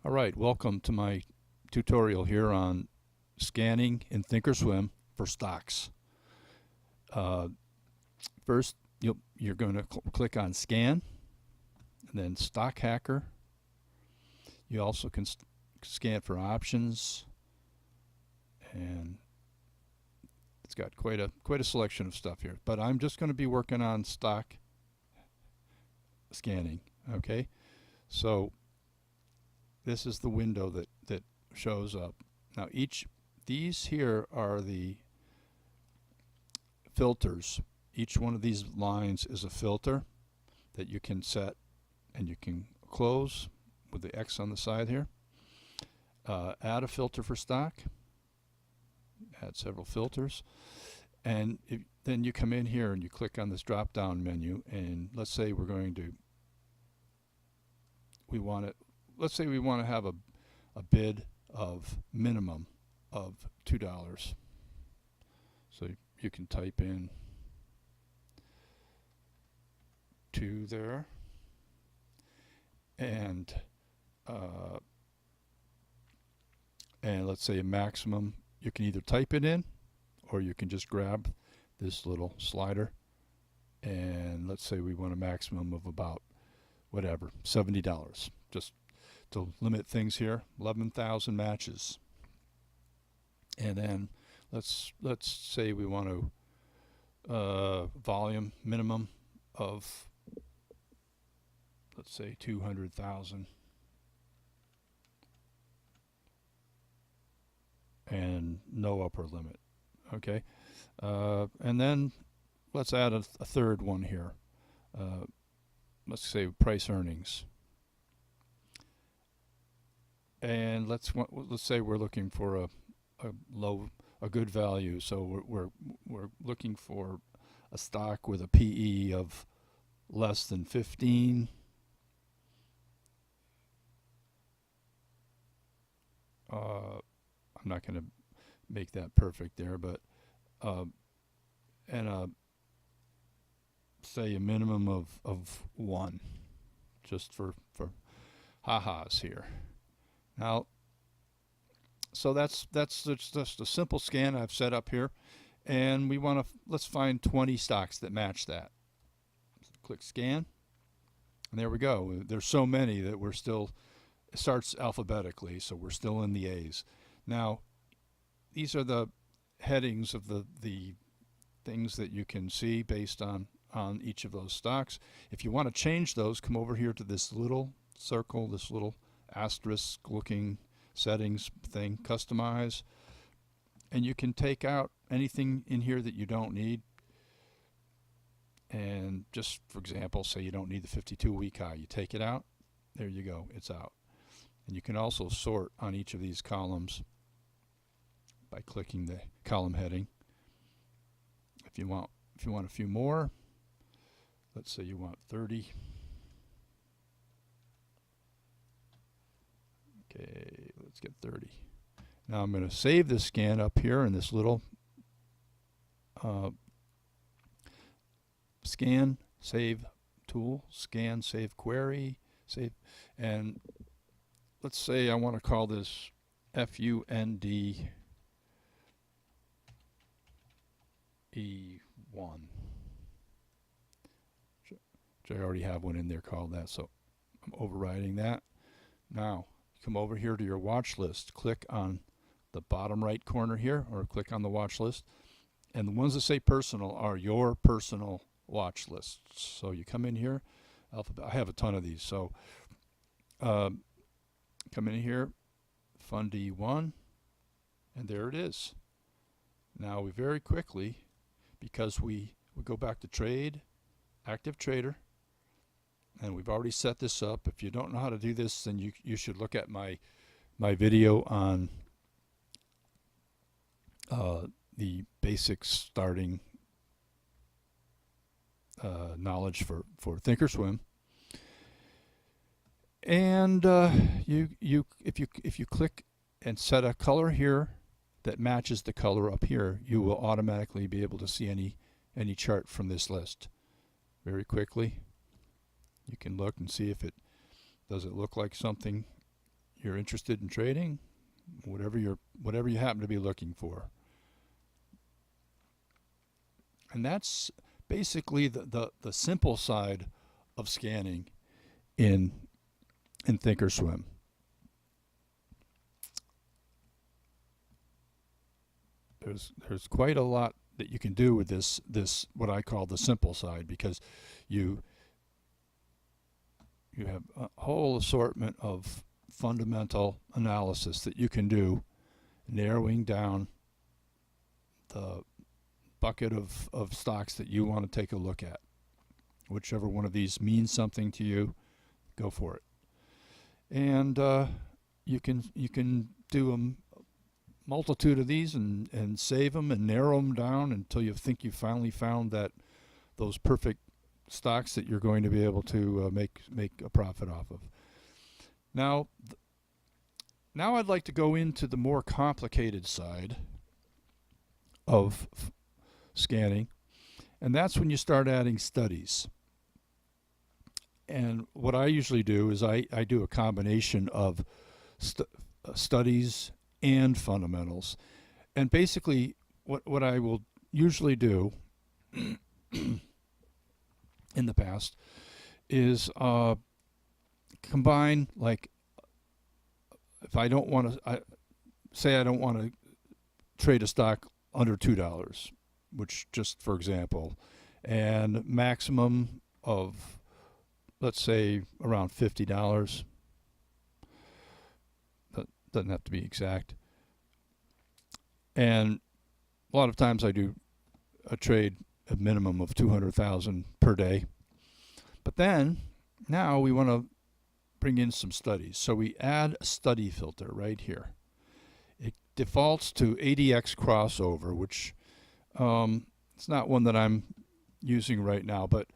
All right, welcome to my tutorial here on scanning in ThinkorSwim for stocks. Uh, First, you're going to click on Scan, and then Stock Hacker. You also can scan for options, and it's got quite a selection of stuff here. But I'm just going to be working on stock scanning. Okay, so this is the window that shows up. Now these here are the filters. Each one of these lines is a filter that you can set, and you can close with the X on the side here. Add a filter for stock. Add several filters. And then you come in here and you click on this drop down menu, and let's say let's say we want to have a bid of minimum of $2. So you can type in 2 there, and let's say a maximum. You can either type it in, or you can just grab this little slider, and let's say we want a maximum of about whatever, $70, just to limit things here. 11,000 matches. And then let's say we want to volume minimum of, let's say, 200,000, and no upper limit. Okay, and then let's add a third one here. Let's say price earnings, and let's say we're looking for a good value. So we're looking for a stock with a PE of less than 15. I'm not going to make that perfect there, but and say a minimum of 1, just for ha-has here. Now, so that's just a simple scan I've set up here, and we want to let's find 20 stocks that match that. So click Scan, and there we go. There's so many that we're still, it starts alphabetically, so we're still in the A's. Now, these are the headings of the things that you can see based on each of those stocks. If you want to change those, come over here to this little circle, this little asterisk looking settings thing, customize, and you can take out anything in here that you don't need. And just for example, say you don't need the 52-week high, you take it out, there you go, it's out. And you can also sort on each of these columns by clicking the column heading. If you want a few more, let's say you want 30. Okay, let's get 30. Now I'm going to save this scan up here in this little scan save tool, scan save query, save, and let's say I want to call this FUND E1, which I already have one in there called that, so I'm overriding that. Now come over here to your watch list, click on the bottom right corner here, or click on the watch list, and the ones that say personal are your personal watch lists. So you come in here, I have a ton of these, so come in here, Fund E1, and there it is. Now we very quickly, because we go back to Trade, Active Trader, and we've already set this up. If you don't know how to do this, then you should look at my video on the basic starting knowledge for ThinkorSwim. And if you click and set a color here that matches the color up here, you will automatically be able to see any chart from this list very quickly. You can look and see if it does it look like something you're interested in trading, whatever you happen to be looking for. And that's basically the simple side of scanning in ThinkorSwim. There's quite a lot that you can do with this what I call the simple side, because you have a whole assortment of fundamental analysis that you can do, narrowing down the bucket of stocks that you want to take a look at. Whichever one of these means something to you, go for it. And you can do a multitude of these and save them and narrow them down until you think you finally found those perfect stocks that you're going to be able to make a profit off of. Now I'd like to go into the more complicated side of scanning, and that's when you start adding studies. And what I usually do is I do a combination of studies and fundamentals. And basically what I will usually do in the past is combine, like, if I don't want to, say I don't want to trade a stock under $2, which, just for example, and maximum of, let's say, around $50. That doesn't have to be exact. And a lot of times I do a trade a minimum of 200,000 per day. But then now we want to bring in some studies. So we add a study filter right here. It defaults to ADX crossover, which it's not one that I'm using right now, but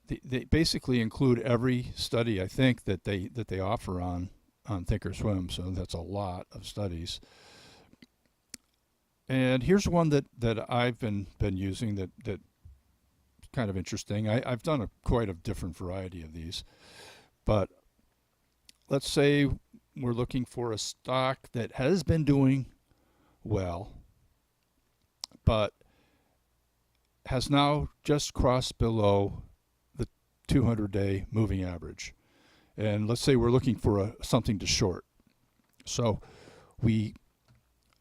they basically include every study, I think, that they offer on ThinkorSwim. So that's a lot of studies. And here's one that I've been using that kind of interesting. I've done quite a different variety of these, but let's say we're looking for a stock that has been doing well, but has now just crossed below the 200-day moving average. And let's say we're looking for something to short. So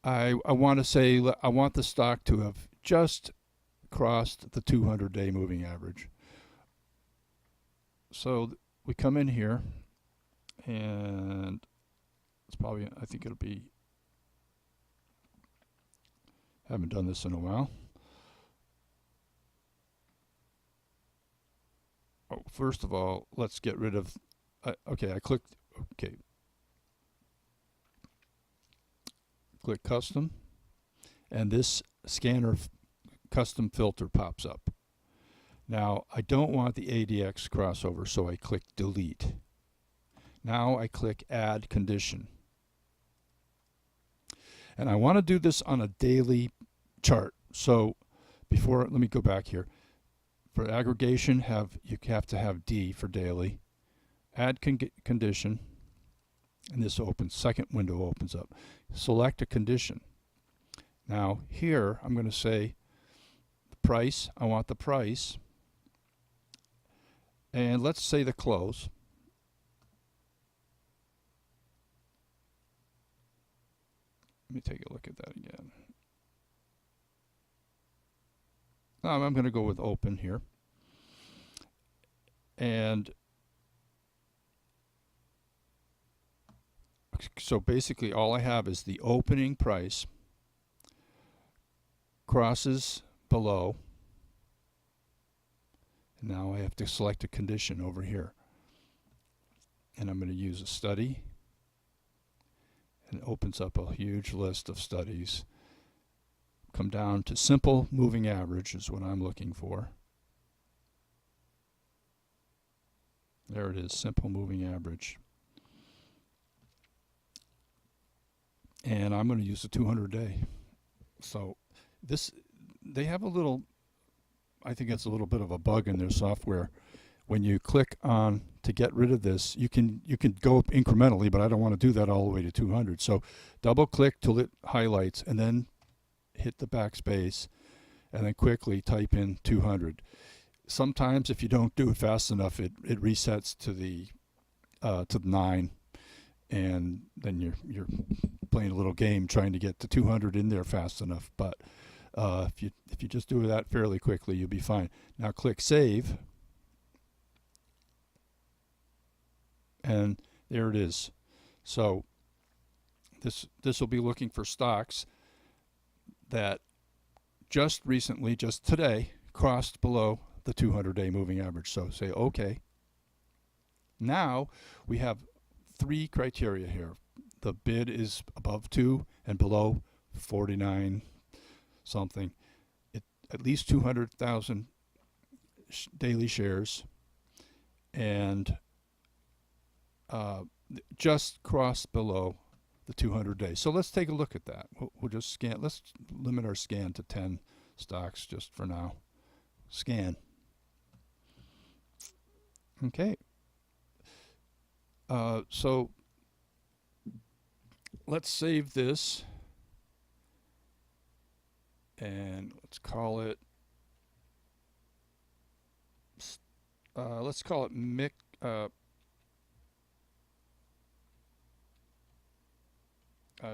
I want to say I want the stock to have just crossed the 200-day moving average. So we come in here, and it's probably, I think it'll be, haven't done this in a while. Oh, first of all, let's get rid of, okay, I clicked, okay. Click custom, and this scanner custom filter pops up. Now I don't want the ADX crossover, so I click delete. Now I click add condition. And I want to do this on a daily chart. So let me go back here. For aggregation, you have to have D for daily. Add condition. And this second window opens up. Select a condition. Now here I'm going to say the price. I want the price. And let's say the close. Let me take a look at that again. Now I'm going to go with open here. And so basically all I have is the opening price crosses below, and now I have to select a condition over here, and I'm going to use a study, and it opens up a huge list of studies. Come down to simple moving average is what I'm looking for. There it is, simple moving average. And I'm going to use the 200-day. So they have a little, I think it's a little bit of a bug in their software. when you click on to get rid of this, you can go up incrementally, but I don't want to do that all the way to 200. So double click till it highlights, and then hit the backspace, and then quickly type in 200. Sometimes if you don't do it fast enough, it resets to the 9, and then you're playing a little game trying to get to 200 in there fast enough. But if you just do that fairly quickly, you'll be fine. Now click save, and there it is. So this will be looking for stocks that just recently, just today, crossed below the 200-day moving average. So say okay. Now we have 3 criteria here. The bid is above 2 and below 49 something. At least 200,000 daily shares, and just crossed below the 200 days. So let's take a look at that. We'll just scan. Let's limit our scan to 10 stocks just for now. Scan. Okay. So let's save this, and let's call it mix.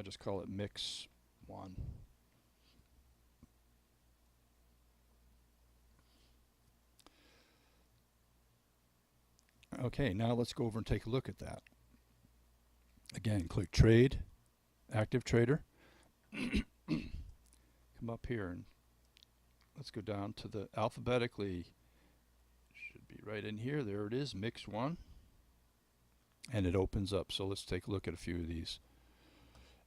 Just call it mix 1. Okay, now let's go over and take a look at that. Again, click Trade, Active Trader. Come up here and let's go down to the alphabetically. Should be right in here. There it is, Mix 1. And it opens up. So let's take a look at a few of these.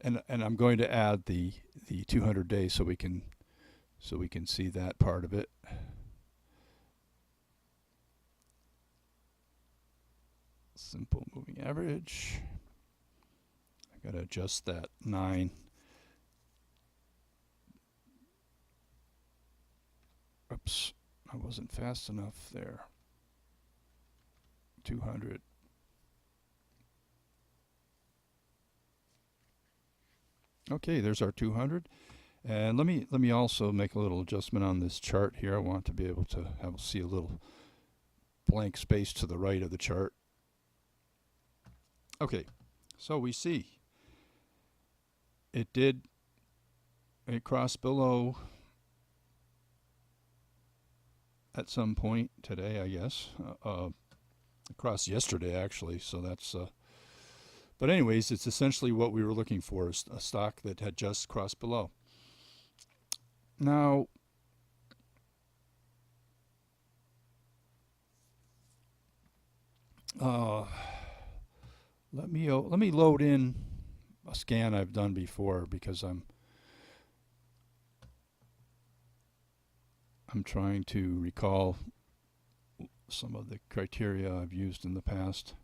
And I'm going to add the 200 days so we can see that part of it. Simple moving average. I got to adjust that 9. Oops, I wasn't fast enough there. 200. Okay, there's our 200. And let me also make a little adjustment on this chart here. I want to be able to see a little blank space to the right of the chart. Okay, so we see it crossed below at some point today, I guess. It crossed yesterday, actually, so that's but anyways, it's essentially what we were looking for, is a stock that had just crossed below. Now, let me load in a scan I've done before, because I'm trying to recall some of the criteria I've used in the past.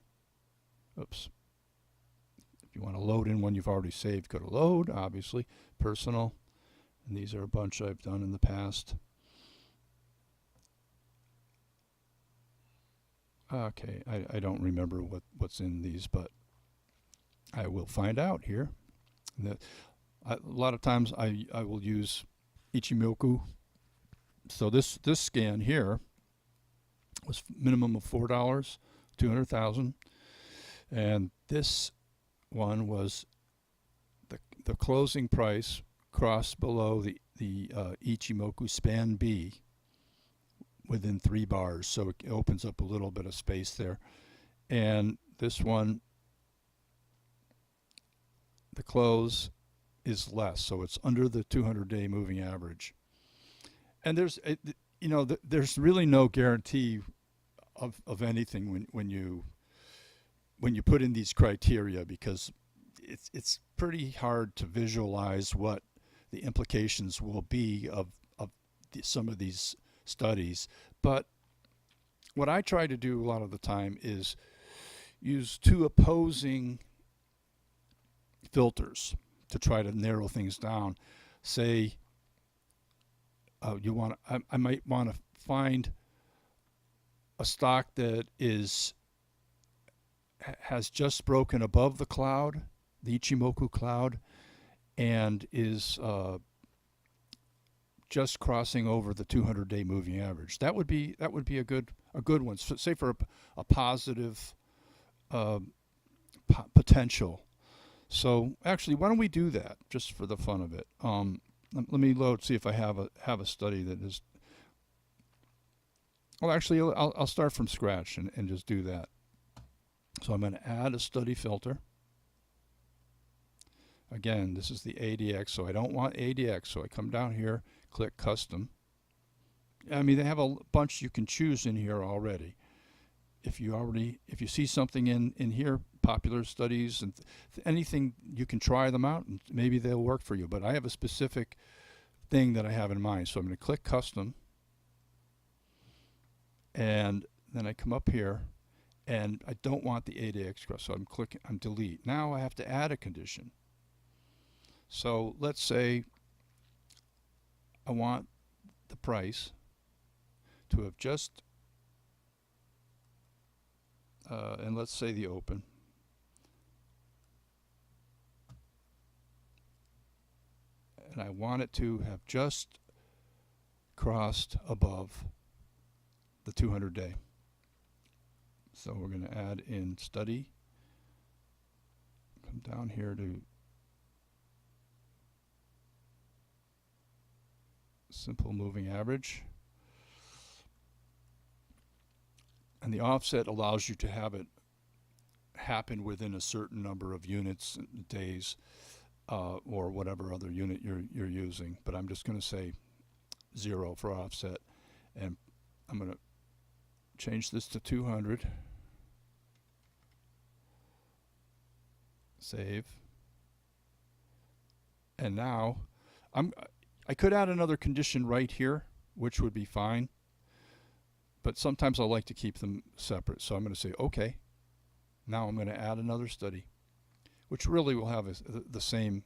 Oops. If you want to load in one you've already saved, go to Load, obviously, Personal, and these are a bunch I've done in the past. Okay, I don't remember what's in these, but I will find out here. A lot of times I will use Ichimoku. So this scan here was minimum of $4, 200,000, and this one was the closing price crossed below the Ichimoku span B within 3 bars, so it opens up a little bit of space there. And this one, the close is less, so it's under the 200-day moving average. And there's there's really no guarantee of anything when you put in these criteria, because it's pretty hard to visualize what the implications will be of some of these studies. But what I try to do a lot of the time is use 2 opposing filters to try to narrow things down. Say I might want to find a stock that has just broken above the cloud, the Ichimoku cloud, and is just crossing over the 200-day moving average. That would be a good one. So say for a positive potential. So actually, why don't we do that just for the fun of it? Let me load, see if I have a study that is. Well, actually, I'll start from scratch and just do that. So I'm going to add a study filter. Again, this is the ADX, so I don't want ADX. So I come down here, click Custom. I mean, they have a bunch you can choose in here already. If you see something in here, popular studies and anything, you can try them out and maybe they'll work for you. But I have a specific thing that I have in mind. So I'm going to click Custom. And then I come up here and I don't want the ADX cross. So I'm clicking on Delete. Now I have to add a condition. So let's say I want the price to have just, and let's say the open. And I want it to have just crossed above the 200-day. So we're going to add in study. Come down here to simple moving average. And the offset allows you to have it happen within a certain number of units, days, or whatever other unit you're using. But I'm just going to say 0 for offset. And I'm going to change this to 200. Save. And now I could add another condition right here, which would be fine. But sometimes I like to keep them separate. So I'm going to say, okay. Now I'm going to add another study, which really will have the same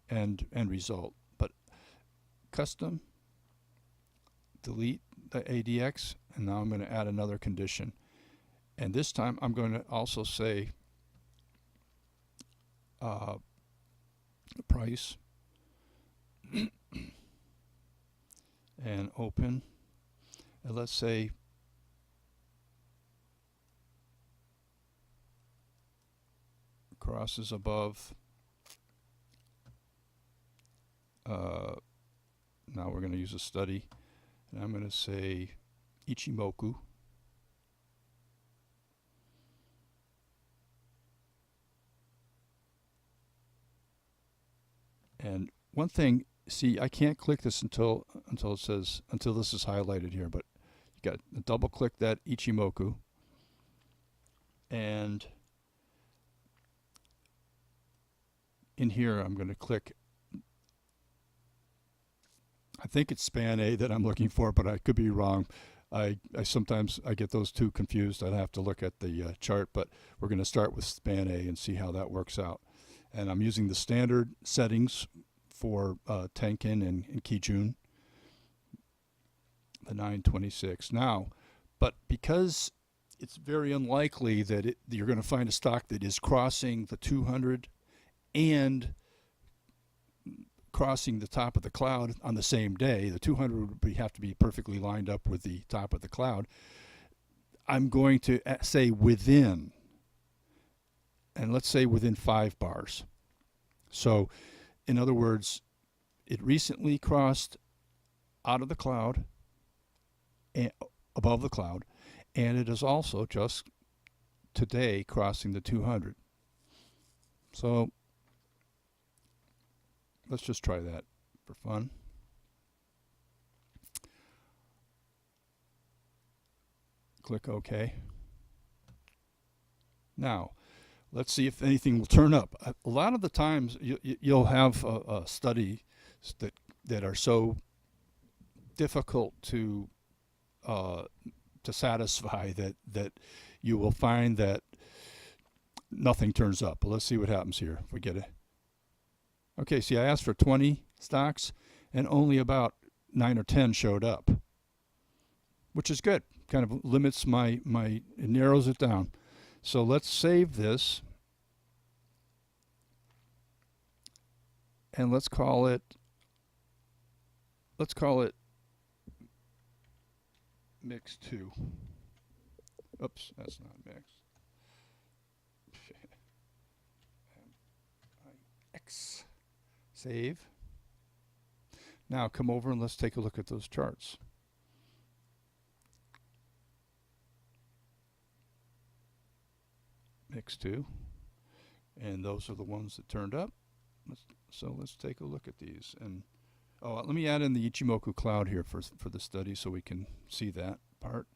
end result. But custom, delete the ADX, and now I'm going to add another condition. And this time I'm going to also say price and open. And let's say crosses above. Now we're going to use a study, and I'm going to say Ichimoku. And one thing, see, I can't click this until it says, until this is highlighted here, but you got to double click that Ichimoku, and in here I'm going to click, I think it's span A that I'm looking for, but I could be wrong. I sometimes I get those two confused. I'd have to look at the chart, but we're going to start with span A and see how that works out. And I'm using the standard settings for Tenkin and Kijun, the 926. Now, but because it's very unlikely that you're going to find a stock that is crossing the 200 and crossing the top of the cloud on the same day, the 200 would have to be perfectly lined up with the top of the cloud. I'm going to say within, and let's say within 5 bars. So in other words, it recently crossed out of the cloud, and above the cloud, and it is also just today crossing the 200. So let's just try that for fun. Click OK. Now, let's see if anything will turn up. A lot of the times you'll have a study that are so difficult to satisfy that you will find that nothing turns up. But let's see what happens here if we get it. Okay, see, I asked for 20 stocks and only about 9 or 10 showed up, which is good. kind of limits it narrows it down. So let's save this, and let's call it mix 2. Oops, that's not mix. X. Save. Now come over and let's take a look at those charts. Mix 2. And those are the ones that turned up. So let's take a look at these. And let me add in the Ichimoku cloud here for the study so we can see that part.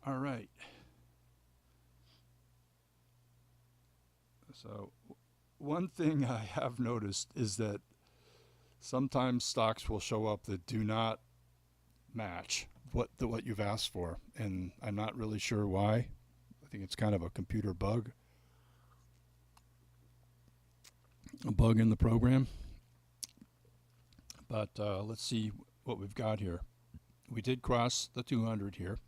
All right. So one thing I have noticed is that sometimes stocks will show up that do not match what you've asked for, and I'm not really sure why. I think it's kind of a computer bug, a bug in the program. But let's see what we've got here. We did cross the 200 here,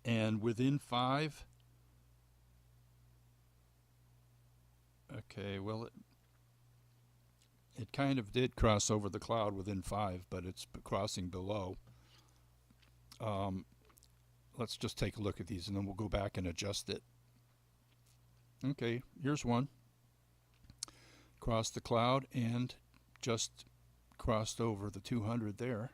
and within 5. Okay, well, it kind of did cross over the cloud within 5, but it's crossing below. Let's just take a look at these, and then we'll go back and adjust it. Okay, here's one. Crossed the cloud and just crossed over the 200 there.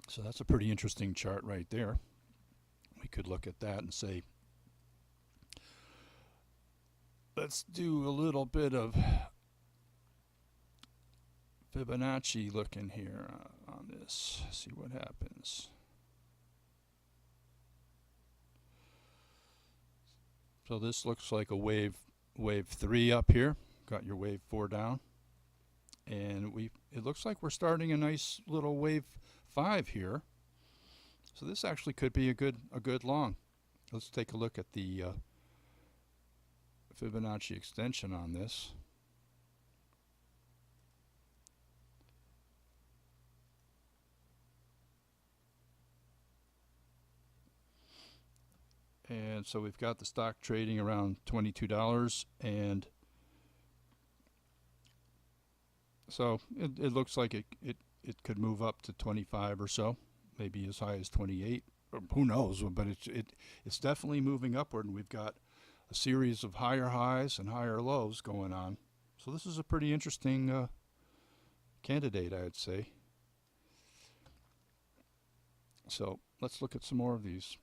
So that's a pretty interesting chart right there. We could look at that and say, let's do a little bit of Fibonacci looking here on this. See what happens. So this looks like a wave 3 up here. Got your wave 4 down, and it looks like we're starting a nice little wave 5 here. So this actually could be a good long. Let's take a look at the Fibonacci extension on this. And so we've got the stock trading around $22, and so it looks like it could move up to 25 or so, maybe as high as 28, or who knows, but it's definitely moving upward, and we've got a series of higher highs and higher lows going on. So this is a pretty interesting candidate, I'd say. So let's look at some more of these.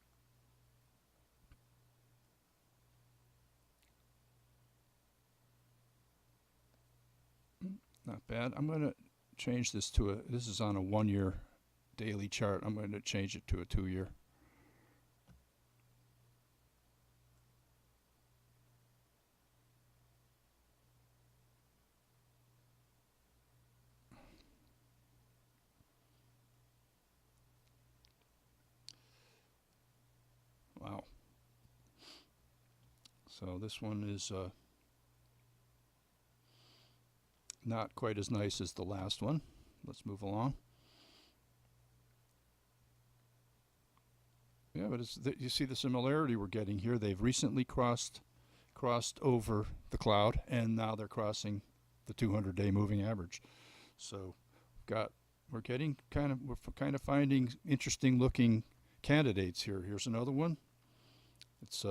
Not bad. I'm going to change this to this is on a 1-year daily chart. I'm going to change it to a 2-year. Wow. So this one is not quite as nice as the last one. Let's move along. Yeah, but you see the similarity we're getting here. They've recently crossed over the cloud, and now they're crossing the 200-day moving average. So we're kind of finding interesting looking candidates here. Here's another one. It's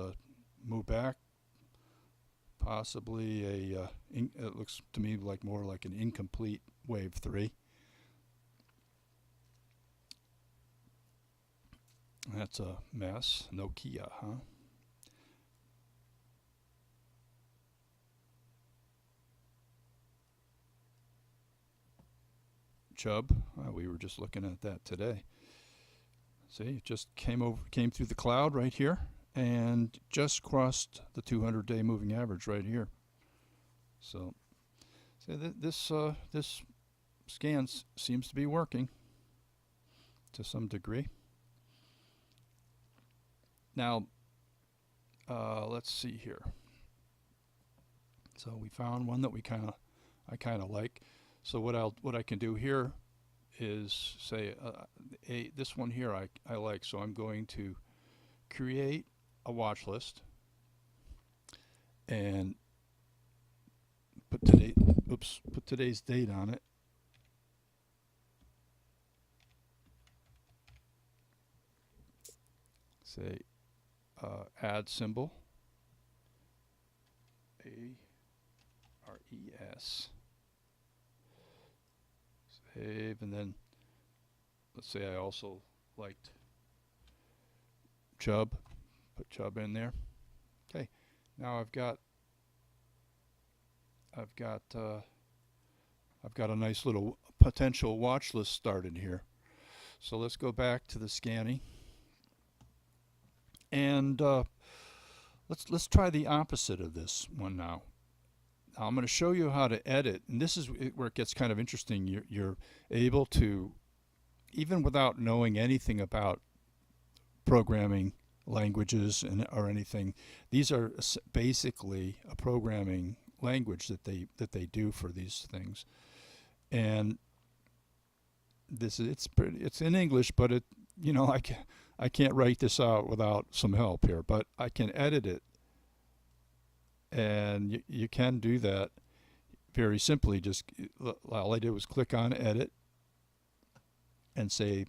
move back, possibly it looks to me like more like an incomplete wave 3. That's a mess. Nokia, huh? Chubb. We were just looking at that today. See, it just came through the cloud right here, and just crossed the 200-day moving average right here. So So this scan seems to be working to some degree. Now, let's see here. So we found one that I kind of like. So what I can do here is say this one here I like. So I'm going to create a watch list and put today's date on it. Say add symbol, ARES. Save, and then let's say I also liked Chub. Put Chub in there. Okay, now I've got a nice little potential watch list started here. So let's go back to the scanning, and let's try the opposite of this one now. Now I'm going to show you how to edit, and this is where it gets kind of interesting. You're able to, even without knowing anything about programming languages or anything, these are basically a programming language that they do for these things. And it's in English, but I can't write this out without some help here, but I can edit it. And you can do that very simply. Just all I did was click on edit and say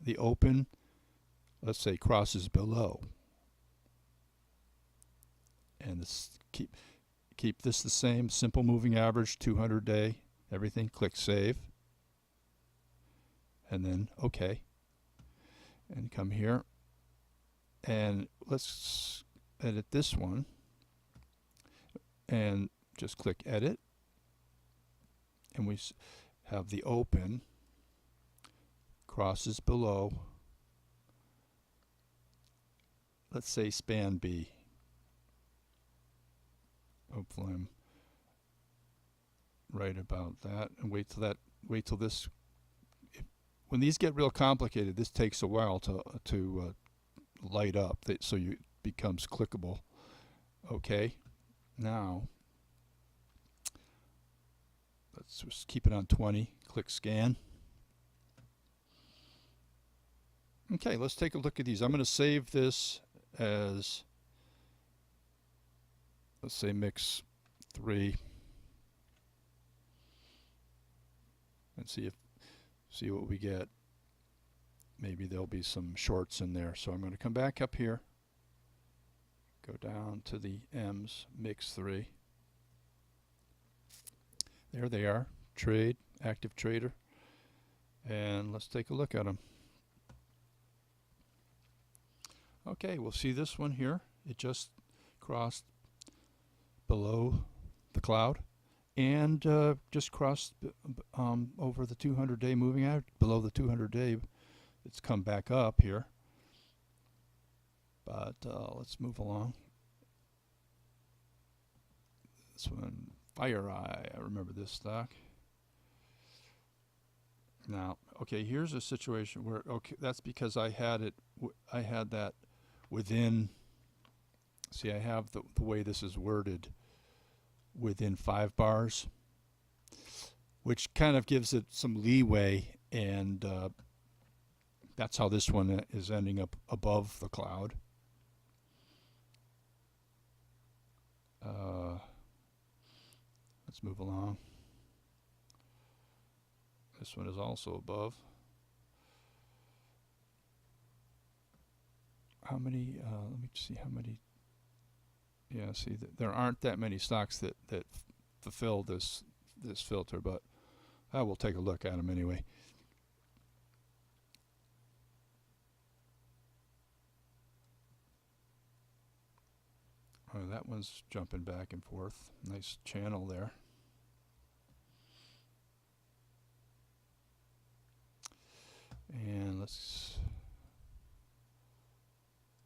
the open, let's say, crosses below, and this keep this the same, simple moving average, 200 day, everything. Click save, and then OK, and come here and let's edit this one. And just click edit, and we have the open, crosses below, let's say span B. Hopefully I'm right about that. And wait till this, when these get real complicated, this takes a while to light up, so it becomes clickable. Okay. Now, let's just keep it on 20. Click scan. Okay, let's take a look at these. I'm going to save this as, let's say, mix 3, and see what we get. Maybe there'll be some shorts in there. So I'm going to come back up here. Go down to the M's, mix 3. There they are, trade, active trader. And let's take a look at them. Okay, we'll see this one here. It just crossed below the cloud and just crossed over the 200-day moving average. Below the 200-day, it's come back up here. But let's move along. This one, FireEye, I remember this stock. Now, okay, here's a situation where, okay, that's because I had that within, see, I have the way this is worded within 5 bars, which kind of gives it some leeway, and that's how this one is ending up above the cloud. Let's move along. This one is also above. How many? Let me see how many. Yeah, see, there aren't that many stocks that fulfill this filter, but I will take a look at them anyway. Oh, that one's jumping back and forth. Nice channel there. And let's,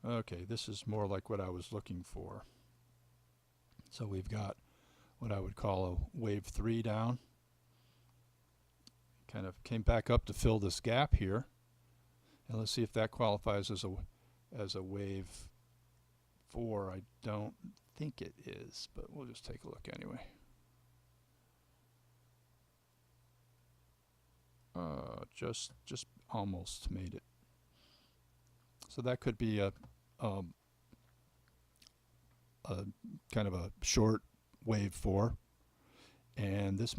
okay, this is more like what I was looking for. So we've got what I would call a wave 3 down. Kind of came back up to fill this gap here. And let's see if that qualifies as a wave 4. I don't think it is, but we'll just take a look anyway. Just almost made it. So that could be a kind of a short wave 4, and this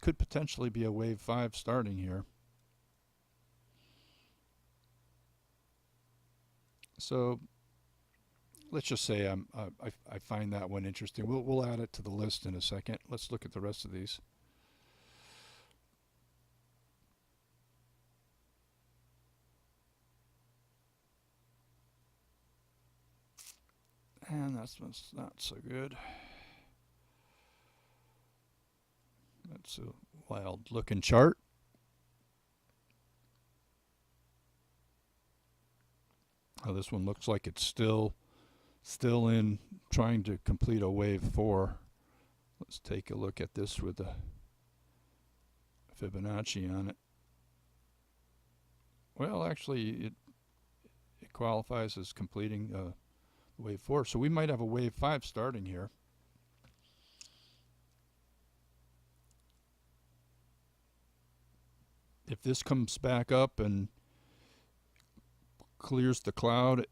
could potentially be a wave 5 starting here. So let's just say I find that one interesting. We'll add it to the list in a second. Let's look at the rest of these. And that's not so good. That's a wild looking chart. Oh, this one looks like it's still in trying to complete a wave 4. Let's take a look at this with the Fibonacci on it. Well, actually, it qualifies as completing wave 4. So we might have a wave 5 starting here. If this comes back up and clears the cloud,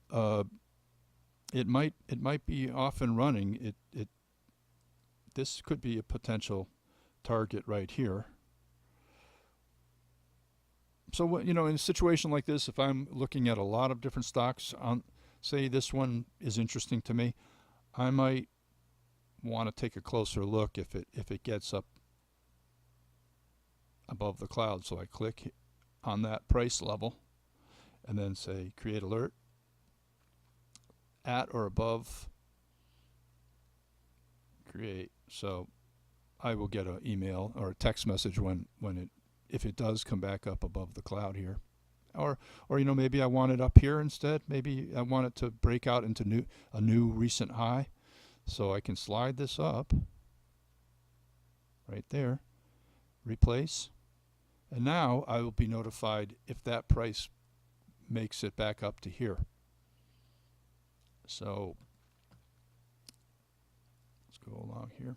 it might be off and running. This could be a potential target right here. So in a situation like this, if I'm looking at a lot of different stocks, say this one is interesting to me, I might want to take a closer look if it gets up above the cloud. So I click on that price level and then say create alert at or above create. So I will get an email or a text message if it does come back up above the cloud here. Or maybe I want it up here instead. Maybe I want it to break out into a new recent high. So I can slide this up right there, replace, and now I will be notified if that price makes it back up to here. So let's go along here.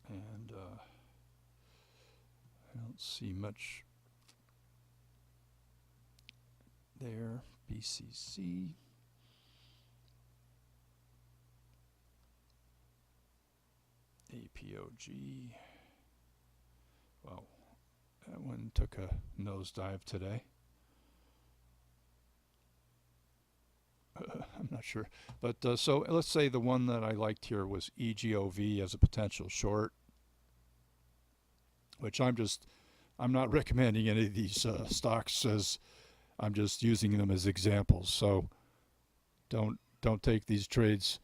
And I don't see much there. BCC. APOG. Wow, that one took a nosedive today. I'm not sure, but so let's say the one that I liked here was EGOV as a potential short, which I'm not recommending any of these stocks, as I'm just using them as examples. So don't take these trades.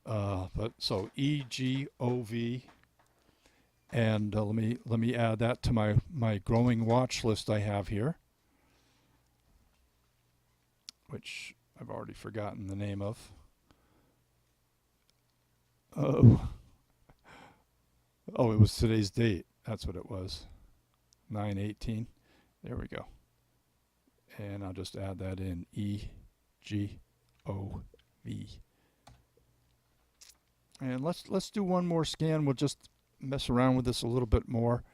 But so EGOV, and let me add that to my growing watch list I have here, which I've already forgotten the name of. Oh, it was today's date. That's what it was. 9/18. There we go. And I'll just add that in, EGOV. And let's do one more scan. We'll just mess around with this a little bit more.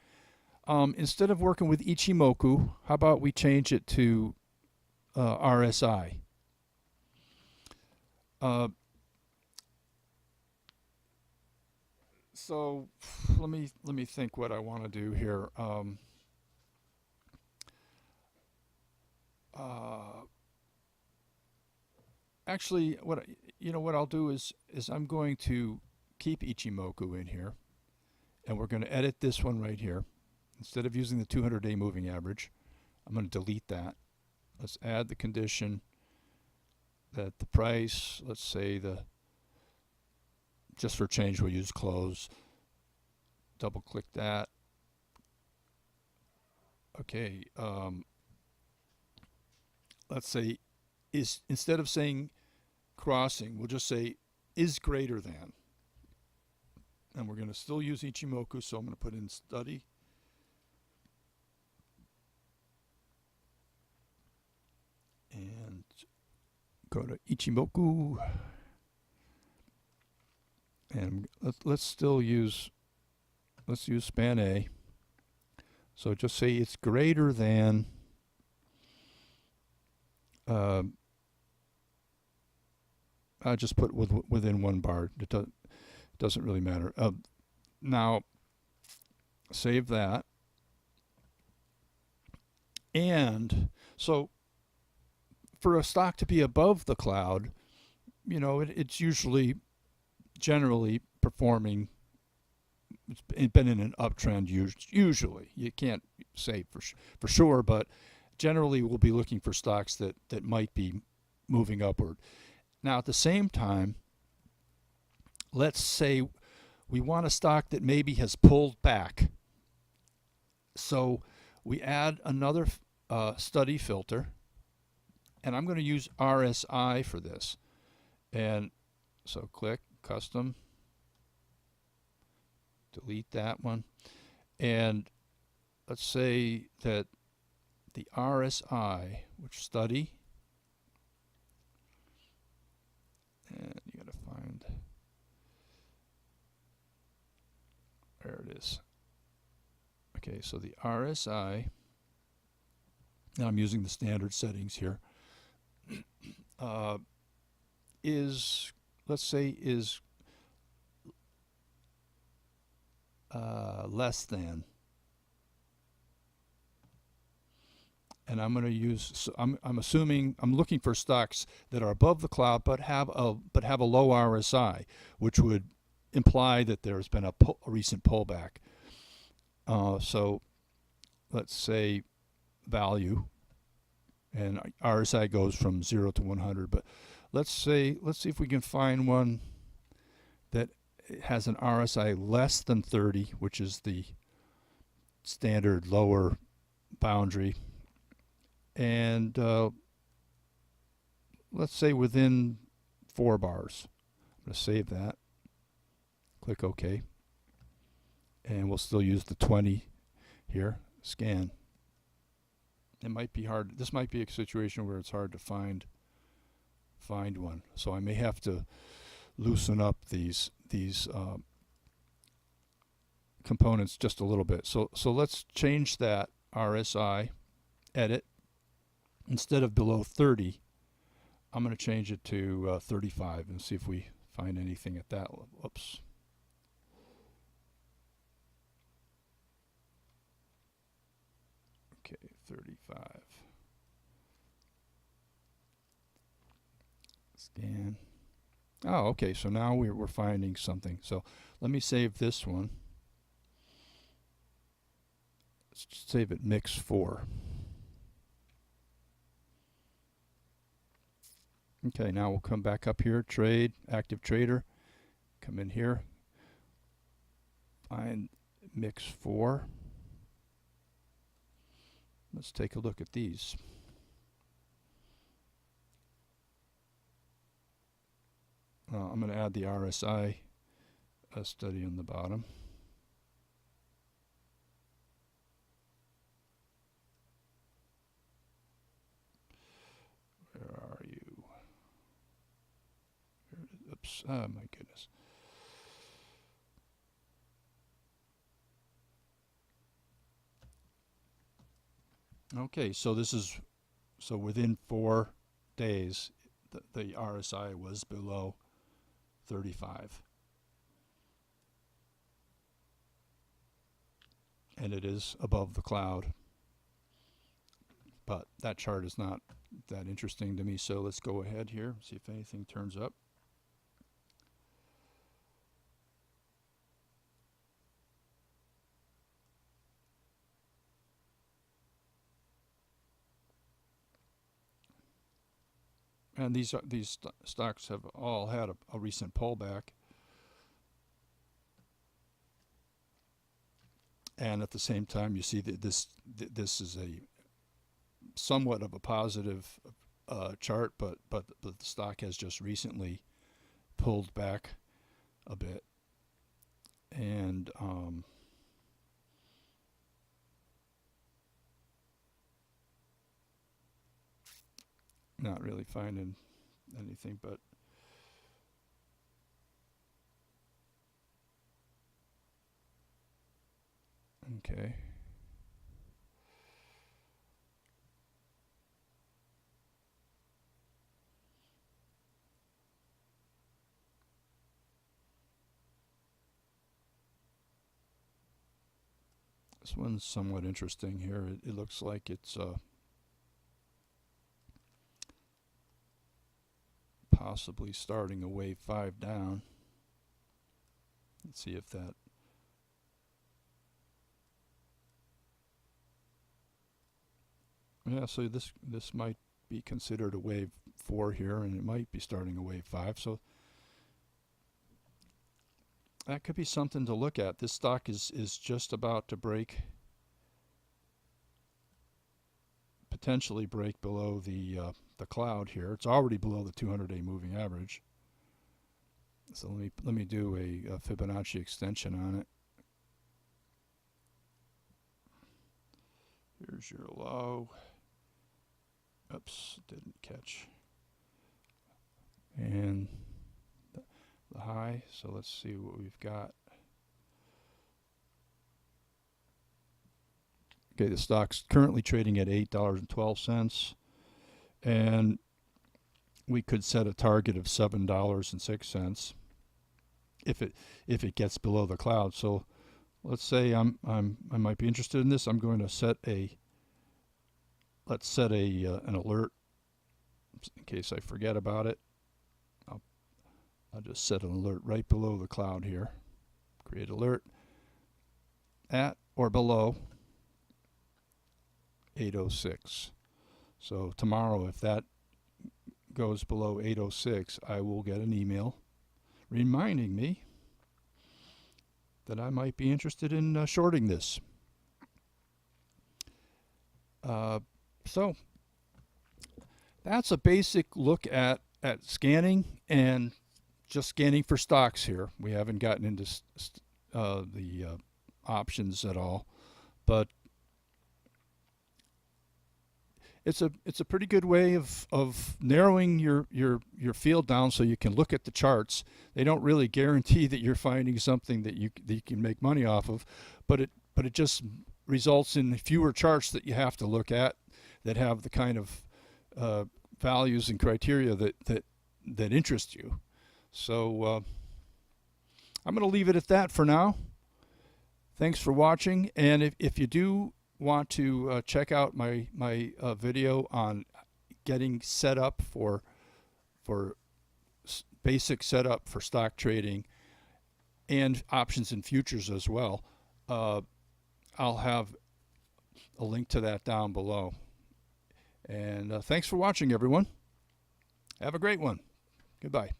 Instead of working with Ichimoku, how about we change it to RSI? So let me think what I want to do here. Actually, what I'll do is I'm going to keep Ichimoku in here, and we're going to edit this one right here. Instead of using the 200-day moving average, I'm going to delete that. Let's add the condition that the price, let's say just for change we'll use close. Double click that. Okay, let's say instead of saying crossing, we'll just say is greater than. And we're going to still use Ichimoku, so I'm going to put in study. And go to Ichimoku. And let's use span A. So just say it's greater than I just put within one bar. It doesn't really matter. Now, save that. And so for a stock to be above the cloud, it's generally performing. It's been in an uptrend usually. You can't say for sure, but generally we'll be looking for stocks that might be moving upward. Now, at the same time, let's say we want a stock that maybe has pulled back. So we add another study filter, and I'm going to use RSI for this. And so click custom, delete that one, and let's say that the RSI, which study, and you got to find, there it is. Okay, so the RSI, and I'm using the standard settings here, is, let's say, is less than. And I'm going to use, so I'm assuming, I'm looking for stocks that are above the cloud but have a low RSI, which would imply that there's been a recent pullback. So let's say value, and RSI goes from 0 to 100, but let's see if we can find one that has an RSI less than 30, which is the standard lower boundary, and let's say within 4 bars. I'm going to save that, click OK, and we'll still use the 20 here, scan. It might be hard, this might be a situation where it's hard to find one, so I may have to loosen up these components just a little bit. So let's change that RSI, edit. Instead of below 30, I'm going to change it to 35 and see if we find anything at that level. Oops. Okay, 35. Scan. Oh, okay, so now we're finding something. So let me save this one. Let's save it mix 4. Okay, now we'll come back up here, trade, active trader, come in here, find mix 4. Let's take a look at these. I'm going to add the RSI study on the bottom. Where are you? Oops, oh my goodness. Okay, so this is, so within 4 days, the RSI was below 35. And it is above the cloud. But that chart is not that interesting to me, so let's go ahead here, see if anything turns up. And these stocks have all had a recent pullback. And at the same time, you see that this is a somewhat of a positive chart, but the stock has just recently pulled back a bit, and not really finding anything, but okay. This one's somewhat interesting here. It looks like it's possibly starting a wave 5 down. Let's see if that. Yeah, so this might be considered a wave 4 here, and it might be starting a wave 5. So that could be something to look at. This stock is just about to potentially break below the cloud here. It's already below the 200-day moving average. So let me do a Fibonacci extension on it. Here's your low. Oops, didn't catch. And the high. So let's see what we've got. Okay, the stock's currently trading at $8.12, and we could set a target of $7.06 if it gets below the cloud. So let's say I might be interested in this. I'm going to set let's set an alert in case I forget about it. I'll just set an alert right below the cloud here. Create alert at or below 806. So tomorrow, if that goes below 806, I will get an email reminding me that I might be interested in shorting this. So that's a basic look at scanning and just scanning for stocks here. We haven't gotten into the options at all, but it's a pretty good way of narrowing your field down so you can look at the charts. They don't really guarantee that you're finding something that you can make money off of, but it just results in fewer charts that you have to look at that have the kind of values and criteria that interest you. So I'm going to leave it at that for now. Thanks for watching, and if you do want to check out my video on getting set up for basic setup for stock trading and options and futures as well, I'll have a link to that down below. And thanks for watching, everyone. Have a great one. Goodbye.